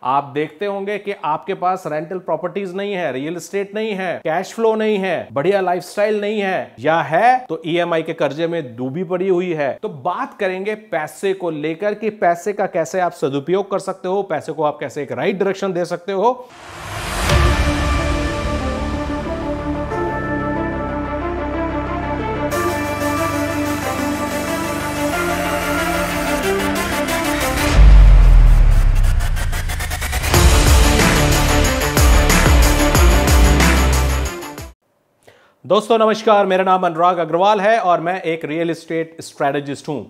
आप देखते होंगे कि आपके पास रेंटल प्रॉपर्टीज नहीं है, रियल एस्टेट नहीं है, कैश फ्लो नहीं है, बढ़िया लाइफस्टाइल नहीं है, या है तो ईएमआई के कर्जे में डूबी पड़ी हुई है। तो बात करेंगे पैसे को लेकर कि पैसे का कैसे आप सदुपयोग कर सकते हो, पैसे को आप कैसे एक राइट डायरेक्शन दे सकते हो। दोस्तों नमस्कार, मेरा नाम अनुराग अग्रवाल है और मैं एक रियल एस्टेट स्ट्रेटेजिस्ट हूं।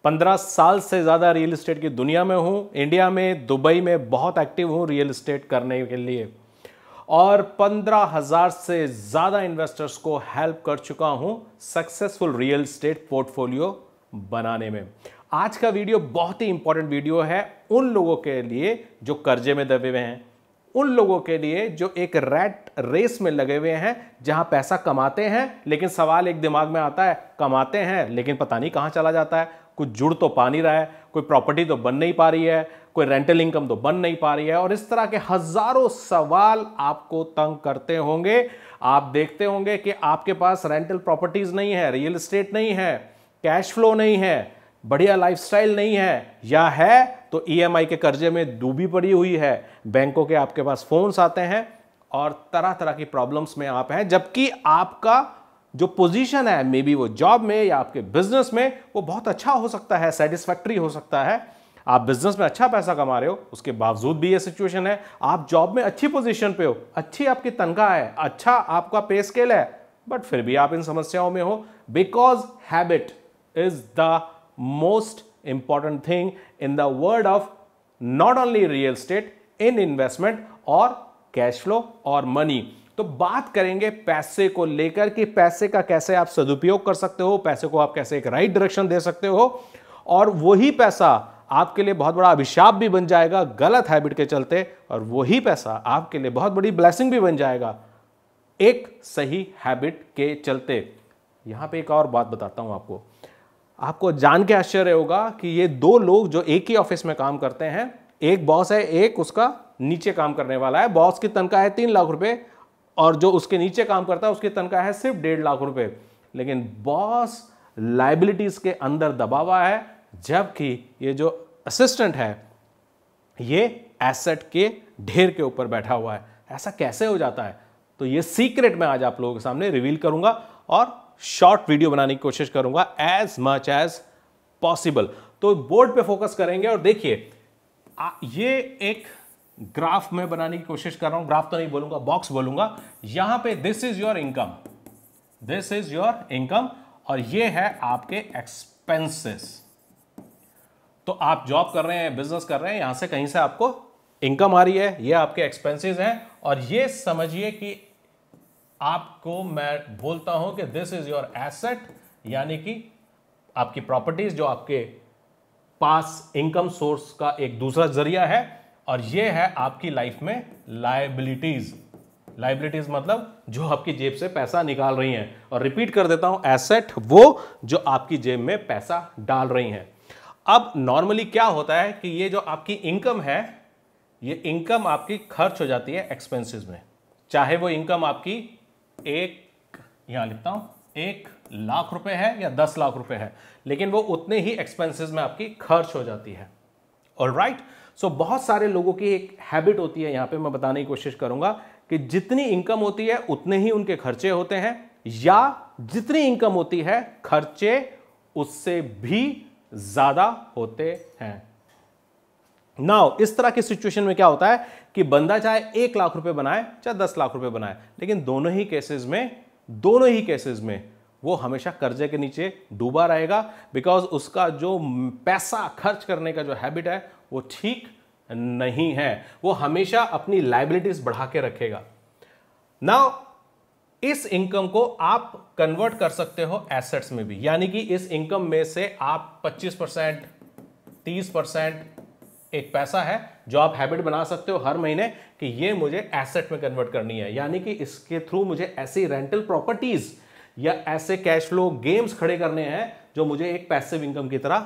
15 साल से ज्यादा रियल एस्टेट की दुनिया में हूं। इंडिया में, दुबई में बहुत एक्टिव हूं रियल एस्टेट करने के लिए, और 15,000 से ज्यादा इन्वेस्टर्स को हेल्प कर चुका हूं सक्सेसफुल रियल एस्टेट पोर्टफोलियो बनाने में। आज का वीडियो बहुत ही इंपॉर्टेंट वीडियो है उन लोगों के लिए जो कर्जे में दबे हुए हैं, उन लोगों के लिए जो एक रैट रेस में लगे हुए हैं, जहां पैसा कमाते हैं लेकिन सवाल एक दिमाग में आता है, कमाते हैं लेकिन पता नहीं कहां चला जाता है, कुछ जुड़ तो पा नहीं रहा है, कोई प्रॉपर्टी तो बन नहीं पा रही है, कोई रेंटल इनकम तो बन नहीं पा रही है, और इस तरह के हजारों सवाल आपको तंग करते होंगे। आप देखते होंगे कि आपके पास रेंटल प्रॉपर्टीज नहीं है, रियल एस्टेट नहीं है, कैश फ्लो नहीं है, बढ़िया लाइफस्टाइल नहीं है, या है तो ईएमआई के कर्जे में डूबी पड़ी हुई है, बैंकों के आपके पास फोन्स आते हैं और तरह तरह की प्रॉब्लम्स में आप हैं, जबकि आपका जो पोजीशन है, मे बी वो जॉब में या आपके बिजनेस में, वो बहुत अच्छा हो सकता है, सेटिस्फैक्टरी हो सकता है। आप बिजनेस में अच्छा पैसा कमा रहे हो, उसके बावजूद भी ये सिचुएशन है। आप जॉब में अच्छी पोजीशन पे हो, अच्छी आपकी तनख्वाह है, अच्छा आपका पे स्केल है, बट फिर भी आप इन समस्याओं में हो, because habit is the most important thing in the world of not only real estate, in investment और cash flow और money। तो बात करेंगे पैसे को लेकर कि पैसे का कैसे आप सदुपयोग कर सकते हो, पैसे को आप कैसे एक राइट डायरेक्शन दे सकते हो, और वही पैसा आपके लिए बहुत बड़ा अभिशाप भी बन जाएगा गलत हैबिट के चलते, और वही पैसा आपके लिए बहुत बड़ी ब्लेसिंग भी बन जाएगा एक सही हैबिट के चलते। यहां पे एक और बात बताता हूं आपको जान के आश्चर्य होगा कि ये दो लोग जो एक ही ऑफिस में काम करते हैं, एक बॉस है, एक उसका नीचे काम करने वाला है। बॉस की तनख्वाह है 3 लाख रुपए और जो उसके नीचे काम करता है उसकी तनख्वाह है सिर्फ 1.5 लाख रुपए, लेकिन बॉस लायबिलिटीज के अंदर दबा हुआ है, जबकि ये जो असिस्टेंट है ये एसेट के ढेर के ऊपर बैठा हुआ है। ऐसा कैसे हो जाता है? तो ये सीक्रेट मैं आज आप लोगों के सामने रिवील करूंगा और शॉर्ट वीडियो बनाने की कोशिश करूंगा एज मच एज पॉसिबल। तो बोर्ड पे फोकस करेंगे और देखिए, ये एक ग्राफ में बनाने की कोशिश कर रहा हूं, ग्राफ तो नहीं बोलूंगा, बॉक्स बोलूंगा। यहां पे this is your income, this is your income, और ये है आपके एक्सपेंसेस। तो आप जॉब कर रहे हैं, बिजनेस कर रहे हैं, यहां से कहीं से आपको इनकम आ रही है, ये आपके एक्सपेंसेस हैं, और ये समझिए कि आपको मैं बोलता हूं कि दिस इज योर एसेट, यानी कि आपकी प्रॉपर्टीज जो आपके पास इनकम सोर्स का एक दूसरा जरिया है, और ये है आपकी लाइफ में लायबिलिटीज। लायबिलिटीज मतलब जो आपकी जेब से पैसा निकाल रही हैं, और रिपीट कर देता हूं, एसेट वो जो आपकी जेब में पैसा डाल रही हैं। अब नॉर्मली क्या होता है कि ये जो आपकी इनकम है, ये इनकम आपकी खर्च हो जाती है एक्सपेंसेस में, चाहे वो इनकम आपकी यहां लिखता हूं 1 लाख रुपए है या 10 लाख रुपए है, लेकिन वो उतने ही एक्सपेंसेस में आपकी खर्च हो जाती है। ऑलराइट, सो बहुत सारे लोगों की एक हैबिट होती है, यहां पे मैं बताने की कोशिश करूंगा कि जितनी इनकम होती है उतने ही उनके खर्चे होते हैं, या जितनी इनकम होती है खर्चे उससे भी ज्यादा होते हैं। नाउ इस तरह की सिचुएशन में क्या होता है कि बंदा चाहे 1 लाख रुपए बनाए चाहे 10 लाख रुपए बनाए, लेकिन दोनों ही केसेस में वो हमेशा कर्जे के नीचे डूबा रहेगा, बिकॉज उसका जो पैसा खर्च करने का जो हैबिट है वो ठीक नहीं है। वो हमेशा अपनी लायबिलिटीज बढ़ा के रखेगा। नाउ इस इनकम को आप कन्वर्ट कर सकते हो एसेट्स में भी, यानी कि इस इनकम में से आप 25%, 30% एक पैसा है जो आप हैबिट बना सकते हो हर महीने कि ये मुझे एसेट में कन्वर्ट करनी है, यानी कि इसके थ्रू मुझे ऐसी रेंटल प्रॉपर्टीज या ऐसे कैश फ्लो गेम्स खड़े करने हैं जो मुझे एक पैसिव इनकम की तरह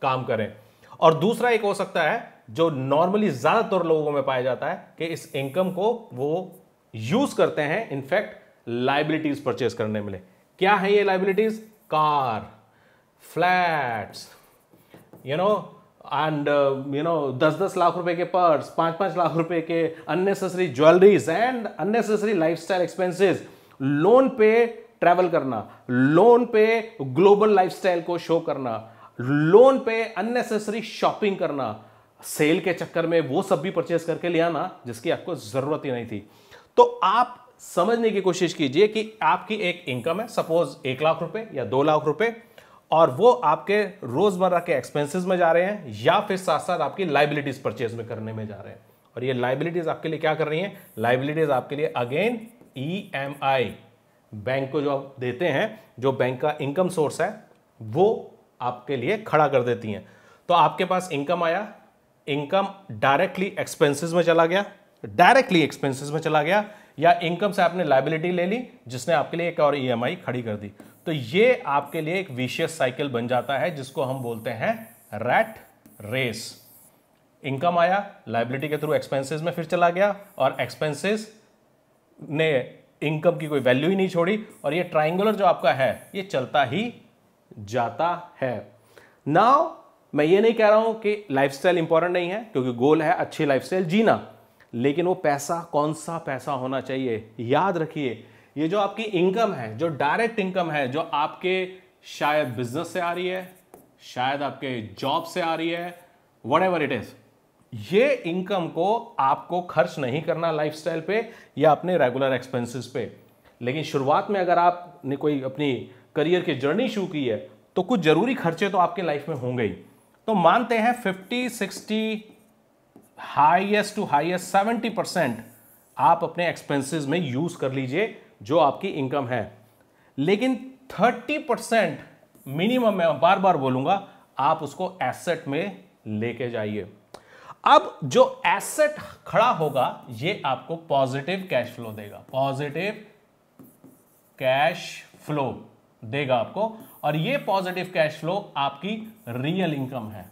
काम करें। और दूसरा एक हो सकता है जो नॉर्मली ज्यादातर लोगों में पाया जाता है कि इस इनकम को वो यूज करते हैं इनफैक्ट लाइबिलिटीज परचेज करने में। क्या है ये liabilities? Car, flats, and 10-10 lakh रुपए के पर्स, 5-5 लाख रुपए के unnecessary jewelleries and unnecessary lifestyle expenses, loan पे ट्रैवल करना, लोन पे ग्लोबल लाइफस्टाइल को शो करना, लोन पे अननेसेसरी शॉपिंग करना, सेल के चक्कर में वो सब भी परचेज करके ले आना जिसकी आपको जरूरत ही नहीं थी। तो आप समझने की कोशिश कीजिए कि आपकी एक इनकम है, सपोज 1 लाख रुपए या 2 लाख रुपए, और वो आपके रोजमर्रा के एक्सपेंसेस में जा रहे हैं या फिर साथ साथ आपकी लाइबिलिटीज परचेज में करने में जा रहे हैं। और ये लाइबिलिटीज आपके लिए क्या कर रही हैं? लाइबिलिटीज आपके लिए अगेन EMI, बैंक को जो आप देते हैं, जो बैंक का इनकम सोर्स है, वो आपके लिए खड़ा कर देती हैं। तो आपके पास इनकम आया, इनकम डायरेक्टली एक्सपेंसेस में चला गया, या इनकम से आपने लायबिलिटी ले ली जिसने आपके लिए एक और EMI खड़ी कर दी। तो ये आपके लिए एक विशियस साइकिल बन जाता है जिसको हम बोलते हैं रैट रेस। इनकम आया, लायबिलिटी के थ्रू एक्सपेंसेस में फिर चला गया, और एक्सपेंसेस ने इनकम की कोई वैल्यू ही नहीं छोड़ी, और ये ट्रायंगुलर जो आपका है ये चलता ही जाता है। नाउ मैं ये नहीं कह रहा हूं कि लाइफस्टाइल इंपॉर्टेंट नहीं है, क्योंकि गोल है अच्छी लाइफस्टाइल जीना, लेकिन वो पैसा कौन सा पैसा होना चाहिए? याद रखिए, ये जो आपकी इनकम है, जो डायरेक्ट इनकम है, जो आपके शायद बिजनेस से आ रही है, शायद आपके जॉब से आ रही है, व्हाटएवर इट इज, ये इनकम को आपको खर्च नहीं करना लाइफस्टाइल पे या अपने रेगुलर एक्सपेंसेस पे। लेकिन शुरुआत में अगर आपने कोई अपनी करियर की जर्नी शुरू की है तो कुछ जरूरी खर्चे तो आपके लाइफ में होंगे ही। तो मानते हैं 50-60 हाईएस्ट टू हाईएस्ट 70% आप अपने एक्सपेंसेस में यूज कर लीजिए जो आपकी इनकम है, लेकिन 30% मिनिमम, मैं बार बार बोलूंगा, आप उसको एसेट में लेके जाइए। अब जो एसेट खड़ा होगा ये आपको पॉजिटिव कैश फ्लो देगा, पॉजिटिव कैश फ्लो देगा आपको, और ये पॉजिटिव कैश फ्लो आपकी रियल इनकम है।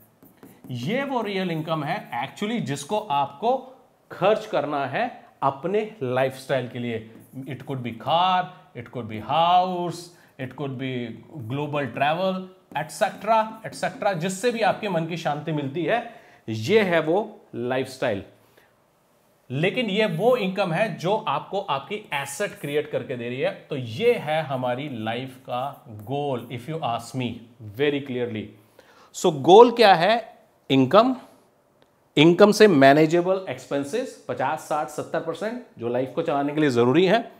ये वो रियल इनकम है एक्चुअली जिसको आपको खर्च करना है अपने लाइफस्टाइल के लिए। It could be car, it could be house, it could be global travel, etcetera etcetera, जिससे भी आपके मन की शांति मिलती है, ये है वो लाइफस्टाइल। लेकिन ये वो इनकम है जो आपको आपकी एसेट क्रिएट करके दे रही है। तो ये है हमारी लाइफ का goal, if you ask me very clearly. So goal क्या है? इनकम, इनकम से मैनेजेबल एक्सपेंसेस 50, 60, 70% जो लाइफ को चलाने के लिए जरूरी है,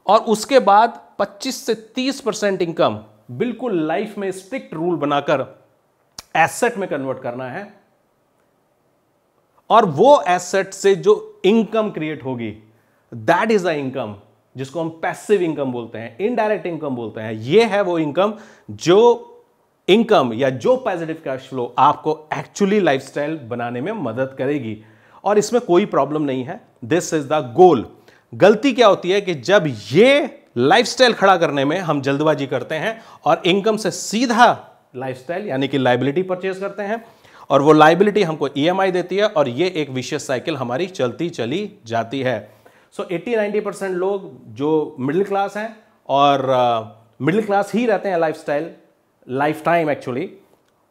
और उसके बाद 25 से 30% इनकम बिल्कुल लाइफ में स्ट्रिक्ट रूल बनाकर एसेट में कन्वर्ट करना है। और वो एसेट से जो इनकम क्रिएट होगी, दैट इज द इनकम जिसको हम पैसिव इनकम बोलते हैं, इनडायरेक्ट इनकम बोलते हैं। ये है वो इनकम जो इनकम या जो पॉजिटिव कैश फ्लो आपको एक्चुअली लाइफस्टाइल बनाने में मदद करेगी, और इसमें कोई प्रॉब्लम नहीं है। This is the goal. गलती क्या होती है कि जब ये लाइफस्टाइल खड़ा करने में हम जल्दबाजी करते हैं और इनकम से सीधा लाइफस्टाइल यानी कि लायबिलिटी परचेज करते हैं, और वो लायबिलिटी हमको EMI देती है, और ये एक विशियस साइकिल हमारी चलती चली जाती है। सो 80-90% लोग जो मिडिल क्लास हैं, और मिडिल क्लास ही रहते हैं लाइफ टाइम एक्चुअली,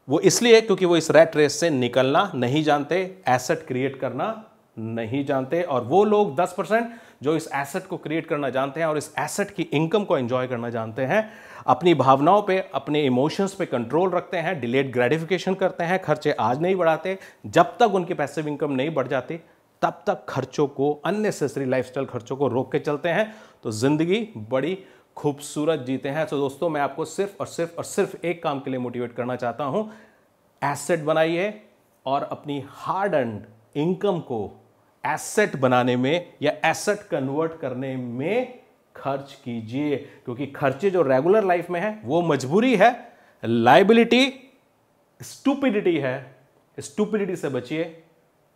वो इसलिए क्योंकि वो इस रैट रेस से निकलना नहीं जानते, एसेट क्रिएट करना नहीं जानते। और वो लोग 10% जो इस एसेट को क्रिएट करना जानते हैं और इस एसेट की इनकम को एंजॉय करना जानते हैं, अपनी भावनाओं पे, अपने इमोशंस पे कंट्रोल रखते हैं, डिलेड ग्रेटिफिकेशन करते हैं, खर्चे आज नहीं बढ़ाते, जब तक उनकी पैसिव इनकम नहीं बढ़ जाती तब तक खर्चों को, अननेसेसरी लाइफस्टाइल खर्चों को रोक के चलते हैं, तो जिंदगी बड़ी खूबसूरत जीते हैं। तो दोस्तों, मैं आपको सिर्फ और सिर्फ एक काम के लिए मोटिवेट करना चाहता हूं, एसेट बनाइए और अपनी हार्ड अर्न्ड इनकम को एसेट बनाने में या एसेट कन्वर्ट करने में खर्च कीजिए, क्योंकि खर्चे जो रेगुलर लाइफ में है वो मजबूरी है, लायबिलिटी स्टूपिडिटी है। स्टूपिडिटी से बचिए,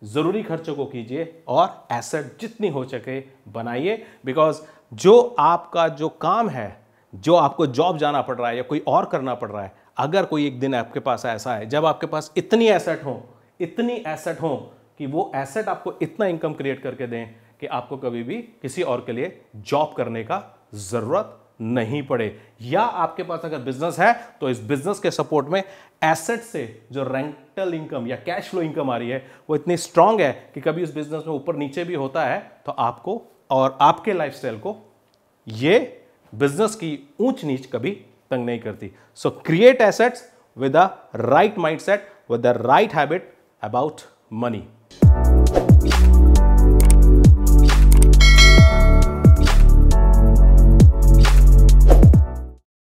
जरूरी खर्चों को कीजिए और एसेट जितनी हो सके बनाइए। बिकॉज जो आपका जो काम है, जो आपको जॉब जाना पड़ रहा है या कोई और करना पड़ रहा है, अगर कोई एक दिन आपके पास ऐसा है जब आपके पास इतनी एसेट हो, इतनी एसेट हो कि वो एसेट आपको इतना इनकम क्रिएट करके दें कि आपको कभी भी किसी और के लिए जॉब करने का जरूरत नहीं पड़े। या आपके पास अगर बिजनेस है तो इस बिजनेस के सपोर्ट में एसेट से जो रेंटल इनकम या कैश फ्लो इनकम आ रही है वो इतनी स्ट्रांग है कि कभी उस बिजनेस में ऊपर नीचे भी होता है तो आपको और आपके लाइफस्टाइल को ये बिजनेस की ऊंच नीच कभी तंग नहीं करती। सो create assets with a right mindset, with the right habit about money.